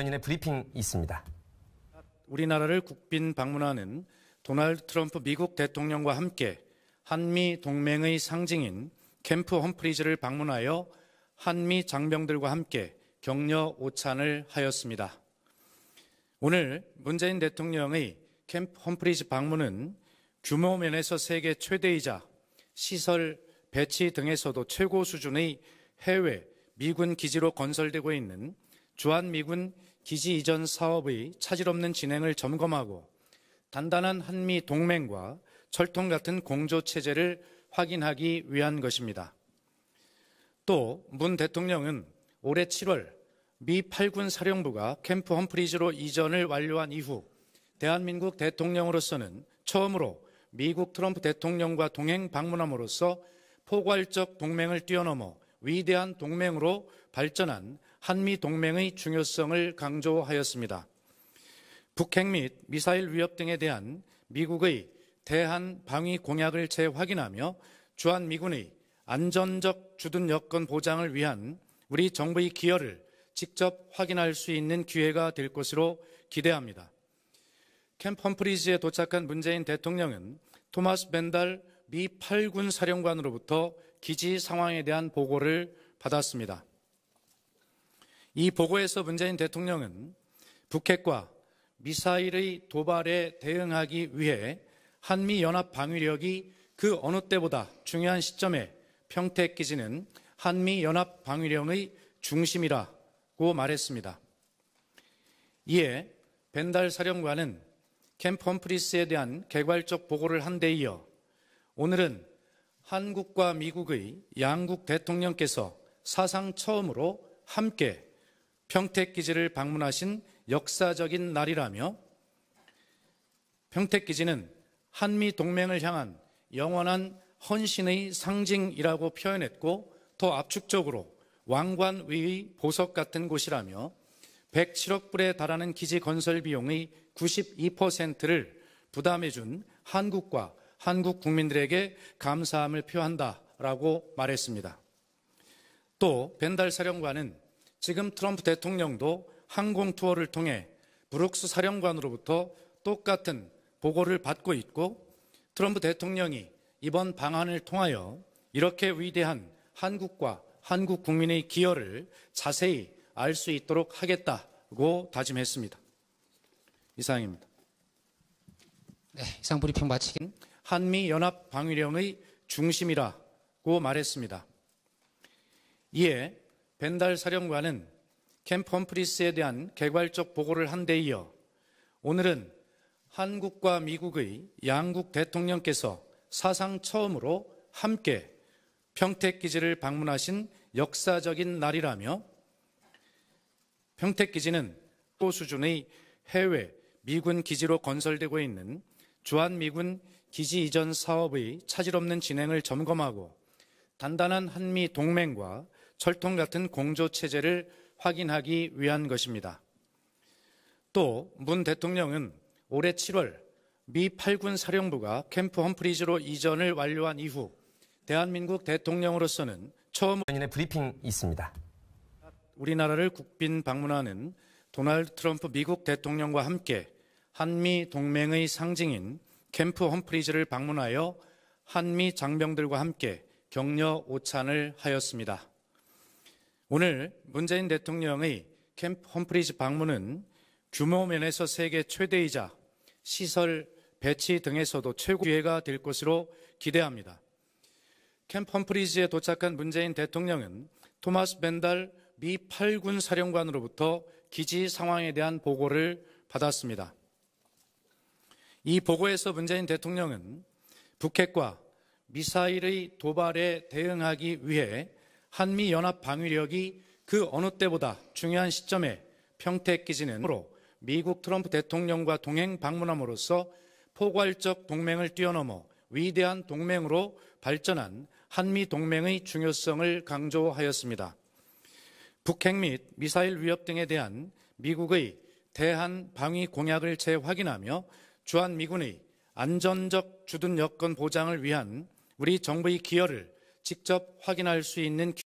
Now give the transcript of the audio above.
연인의 브리핑이 있습니다. 우리나라를 국빈 방문하는 도널드 트럼프 미국 대통령과 함께 한미 동맹의 상징인 캠프 험프리즈를 방문하여 한미 장병들과 함께 격려 오찬을 하였습니다. 오늘 문재인 대통령의 캠프 험프리즈 방문은 규모 면에서 세계 최대이자 시설 배치 등에서도 최고 수준의 해외 미군 기지로 건설되고 있는 주한미군 기지 이전 사업의 차질 없는 진행을 점검하고 단단한 한미 동맹과 철통 같은 공조 체제를 확인하기 위한 것입니다. 또 문 대통령은 올해 7월 미 8군 사령부가 캠프 험프리즈로 이전을 완료한 이후 대한민국 대통령으로서는 처음으로 미국 트럼프 대통령과 동행 방문함으로써 포괄적 동맹을 뛰어넘어 위대한 동맹으로 발전한 한미 동맹의 중요성을 강조하였습니다. 북핵 및 미사일 위협 등에 대한 미국의 대한 방위 공약을 재확인하며 주한미군의 안전적 주둔 여건 보장을 위한 우리 정부의 기여를 직접 확인할 수 있는 기회가 될 것으로 기대합니다. 캠프 험프리즈에 도착한 문재인 대통령은 토마스 벤달 미 8군 사령관으로부터 기지 상황에 대한 보고를 받았습니다. 이 보고에서 문재인 대통령은 북핵과 미사일의 도발에 대응하기 위해 한미연합 방위력이 그 어느 때보다 중요한 시점에 평택기지는 한미연합 방위령의 중심이라고 말했습니다. 이에 벤달 사령관은 캠프 험프리즈에 대한 개괄적 보고를 한 데 이어 오늘은 한국과 미국의 양국 대통령께서 사상 처음으로 함께 평택기지를 방문하신 역사적인 날이라며 평택기지는 한미 동맹을 향한 영원한 헌신의 상징이라고 표현했고 더 압축적으로 왕관위의 보석 같은 곳이라며 107억 불에 달하는 기지 건설 비용의 92%를 부담해준 한국과 한국 국민들에게 감사함을 표한다라고 말했습니다. 또 벤달 사령관은 지금 트럼프 대통령도 항공 투어를 통해 브룩스 사령관으로부터 똑같은 보고를 받고 있고 트럼프 대통령이 이번 방한을 통하여 이렇게 위대한 한국과 한국 국민의 기여를 자세히 알 수 있도록 하겠다고 다짐했습니다. 이상입니다. 네, 이상 브리핑 마치긴. 한미연합 방위령의 중심이라고 말했습니다. 이에 벤달 사령관은 캠프 험프리즈에 대한 개괄적 보고를 한 데 이어 오늘은 한국과 미국의 양국 대통령께서 사상 처음으로 함께 평택기지를 방문하신 역사적인 날이라며 평택기지는 또 수준의 해외 미군 기지로 건설되고 있는 주한미군 기지 이전 사업의 차질 없는 진행을 점검하고 단단한 한미 동맹과 철통 같은 공조 체제를 확인하기 위한 것입니다. 또 문 대통령은 올해 7월 미 8군 사령부가 캠프 험프리즈로 이전을 완료한 이후 대한민국 대통령으로서는 처음 연인의 브리핑이 있습니다. 우리나라를 국빈 방문하는 도널드 트럼프 미국 대통령과 함께 한미 동맹의 상징인 캠프 험프리즈를 방문하여 한미 장병들과 함께 격려 오찬을 하였습니다. 오늘 문재인 대통령의 캠프 험프리즈 방문은 규모 면에서 세계 최대이자 시설 배치 등에서도 최고 기회가 될 것으로 기대합니다. 캠프 험프리즈에 도착한 문재인 대통령은 토마스 벤달 미 8군 사령관으로부터 기지 상황에 대한 보고를 받았습니다. 이 보고에서 문재인 대통령은 북핵과 미사일의 도발에 대응하기 위해 한미연합 방위력이 그 어느 때보다 중요한 시점에 평택기지는 미국 트럼프 대통령과 동행 방문함으로써 포괄적 동맹을 뛰어넘어 위대한 동맹으로 발전한 한미 동맹의 중요성을 강조하였습니다. 북핵 및 미사일 위협 등에 대한 미국의 대한 방위 공약을 재확인하며 주한미군의 안전적 주둔 여건 보장을 위한 우리 정부의 기여를 직접 확인할 수 있는